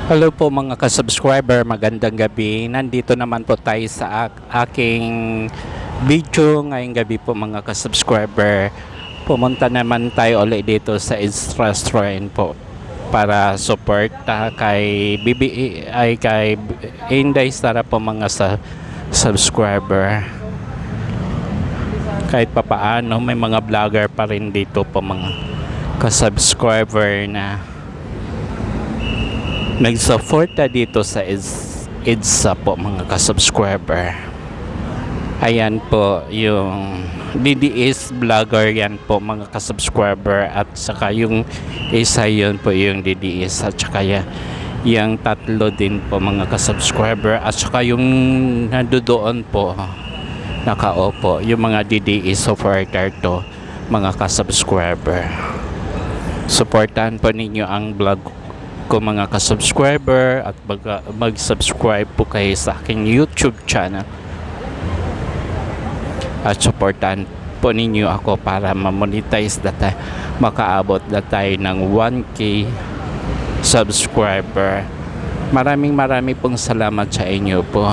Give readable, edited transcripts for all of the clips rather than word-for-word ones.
Hello po mga ka-subscriber, magandang gabi. Nandito naman po tayo sa aking video ngayong gabi po mga ka-subscriber. Pumunta naman tayo ulit dito sa It's Restaurant po para support kay BBE ay kay Inday Sara po mga subscriber. Kahit papaano may mga vlogger pa rin dito po mga ka-subscriber na nag-support dito sa EDSA po mga ka-subscriber. Ayan po yung DDS vlogger yan po mga ka-subscriber, at saka yung isa yun po yung DDS, at saka yung tatlo din po mga ka-subscriber, at saka yung nandoon po nakaupo yung mga DDS supporter to mga ka-subscriber. Supportahan po ninyo ang vlog ko mga ka-subscriber, at mag-subscribe po kayo sa aking YouTube channel at supportan po ninyo ako para ma-monetize makaabot na tayo ng 1K subscriber. Maraming pong salamat sa inyo po.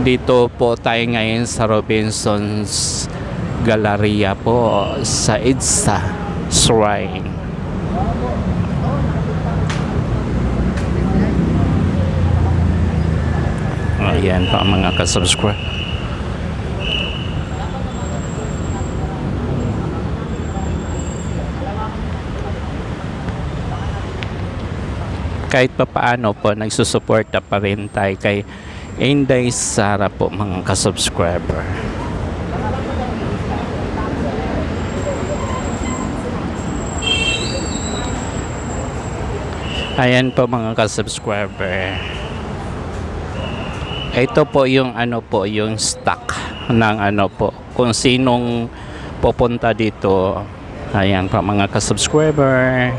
Dito po tayo ngayon sa Robinsons Galleria po sa EDSA Shrine. Ayan po mga ka-subscribe. Kahit pa paano po nagsusuporta pa rin tayo kay Inday Sara po mga ka-subscriber. Ayan po mga ka-subscriber. Ito po yung yung stock ng po kung sinong pupunta dito. Ayan po mga ka-subscriber.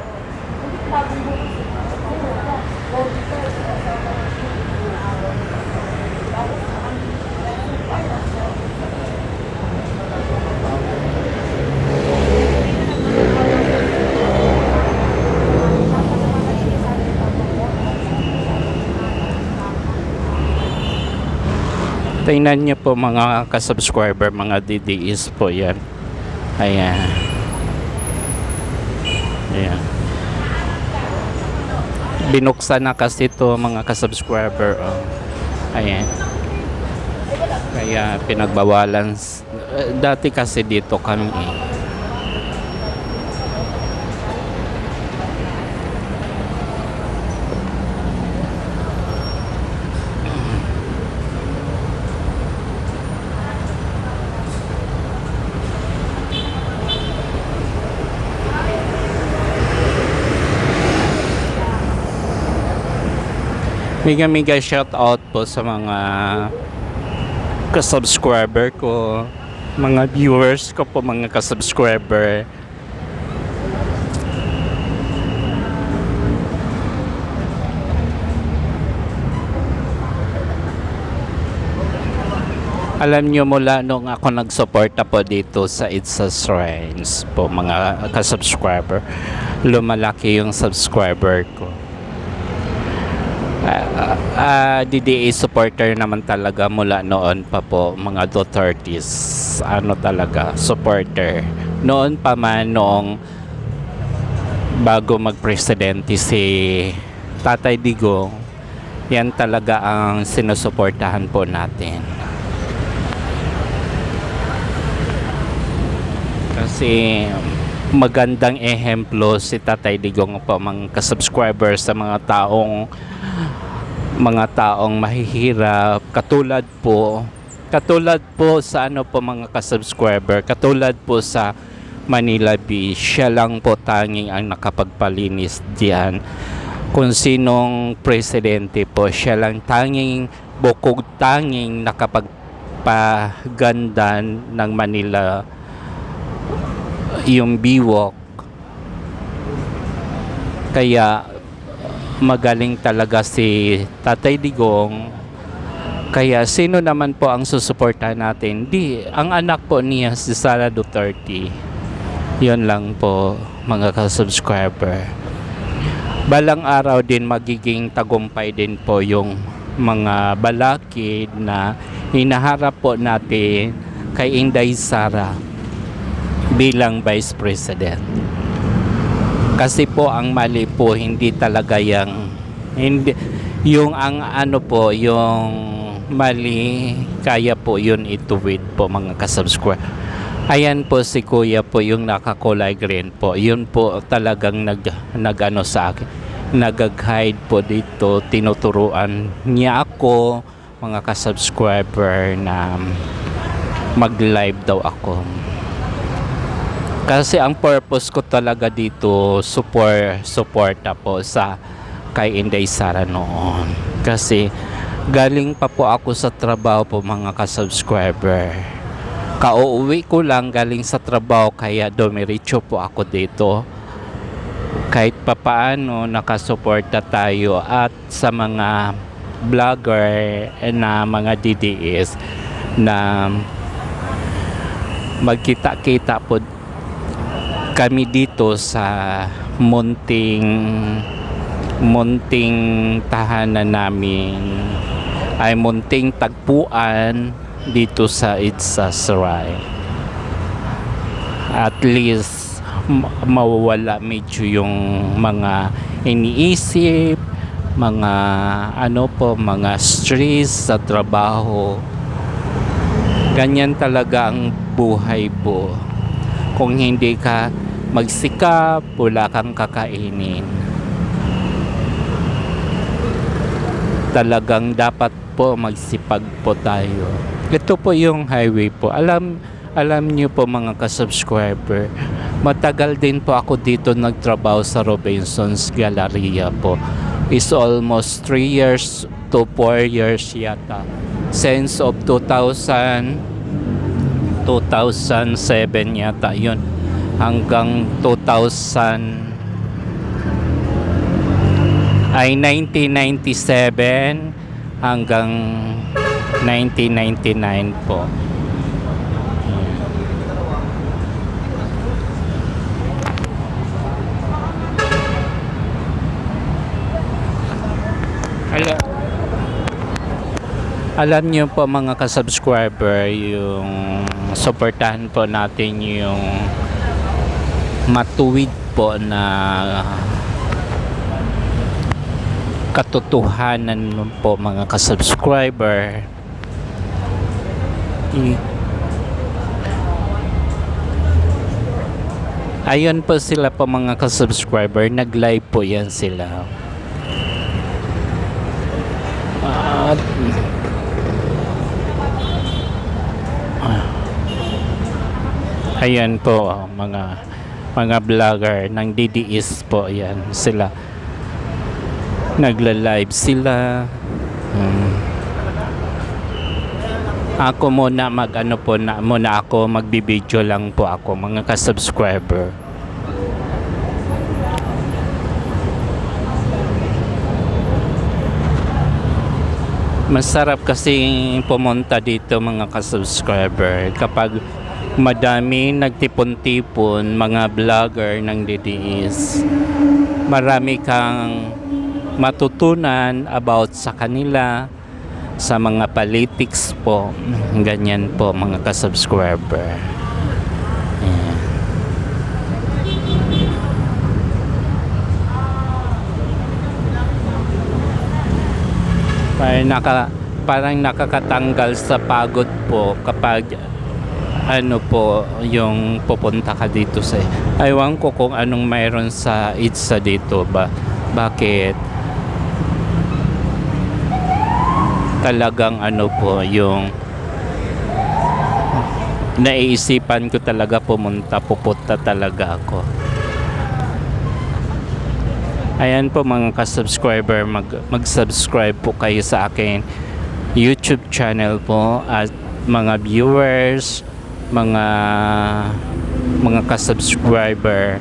Tingnan nyo po mga ka-subscriber, mga DDS po yan. Ayan. Ayan. Binuksan na kasi ito mga ka-subscriber. Oh. Ayan. Kaya pinagbawalan. Dati kasi dito kami Mega shout out po sa mga ka-subscriber ko, mga viewers ko po mga ka-subscriber. Alam nyo, mula nung ako nagsuporta po dito sa EDSA Shrines po mga ka-subscriber, lumalaki yung subscriber ko. DDA supporter naman talaga mula noon pa po mga Dutertes, talaga supporter noon pa man, noong bago magpresidente si Tatay Digong. Yan talaga ang sinusuportahan po natin kasi magandang ehemplo si Tatay Digong po mga ka-subscriber sa mga taong mahihirap, katulad po sa po mga ka-subscriber, katulad po sa Manila Beach. Siya lang po tanging ang nakapagpalinis diyan. Kung sinong presidente po, siya lang bukod tanging nakapagpaganda ng Manila yung biwok. Kaya magaling talaga si Tatay Digong. Kaya sino naman po ang susuportahan natin? Ang anak po niya si Sara Duterte. Yun lang po mga ka-subscriber. balang araw din magiging tagumpay din po yung mga balakid na hinaharap po natin kay Inday Sara bilang Vice President. Kasi po ang mali po hindi talaga hindi yung ang ano po yung mali kaya po yun ituwid po mga kasubscribe. Ayan po si Kuya po yung nakakulay green po. Yun po talagang nag-ano sa akin. Nag-guide po dito. Tinuturuan niya ako mga kasubscriber na mag-live daw ako. Kasi ang purpose ko talaga dito suporta po sa kay Inday Sara noon. Kasi galing pa po ako sa trabaho po mga kasubscriber. Kauuwi ko lang galing sa trabaho kaya dumiretso po ako dito. Kahit papaano nakasuporta tayo at sa mga vlogger na mga DDS na magkita-kita po kami dito sa munting tahanan namin ay munting tagpuan dito sa Itsasaray. At least mawawala medyo yung mga iniisip, mga mga stress sa trabaho. Ganyan talaga ang buhay po. Kung hindi ka magsikap, wala kang kakainin. Talagang dapat po magsipag po tayo. Ito po yung highway po. Alam niyo po mga kasubscriber, matagal din po ako dito nagtrabaho sa Robinson's Galleria po. Is almost 3 years to 4 years yata. Since of 2007 yata yun. Hanggang 1997 hanggang 1999 po. Alam niyo po mga kasubscriber, yung suportahan po natin yung matuwid po na katotohanan po mga kasubscriber. Ayun po sila po mga kasubscriber, nag-live po yan sila. Ayan po mga vlogger ng DDS po, yan sila. Nagla-live sila. Ako muna muna ako magbibideo lang po ako mga ka-subscriber. Masarap kasi pumunta dito mga ka-subscriber kapag madami nagtipon-tipon mga vlogger ng DDS. Marami kang matutunan about sa kanila, sa mga politics po. Ganyan po mga ka-subscriber. Parang nakakatanggal sa pagod po kapag po yung pupunta ka dito sa aywan ko kung anong mayroon sa ITSA dito ba, bakit talagang po yung naiisipan ko talaga pupunta talaga ako. Ayan po mga ka-subscriber, mag-subscribe po kayo sa akin YouTube channel po at mga viewers, mga ka-subscriber,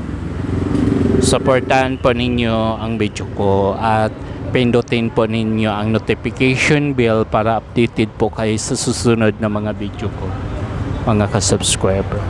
supportahan po ninyo ang video ko at pindutin po ninyo ang notification bell para updated po kayo sa susunod na mga video ko mga ka-subscriber.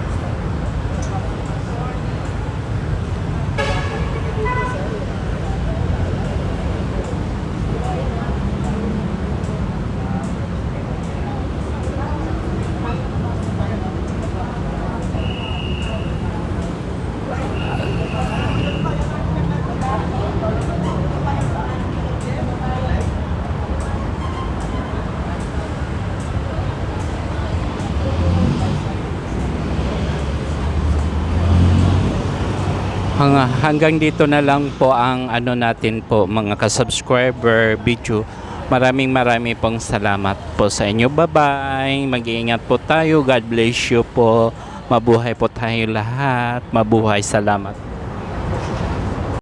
Hanggang dito na lang po ang ano natin po mga ka-subscriber video. Maraming pong salamat po sa inyo. Bye-bye. Mag-iingat po tayo. God bless you po. Mabuhay po tayo lahat. Mabuhay. Salamat.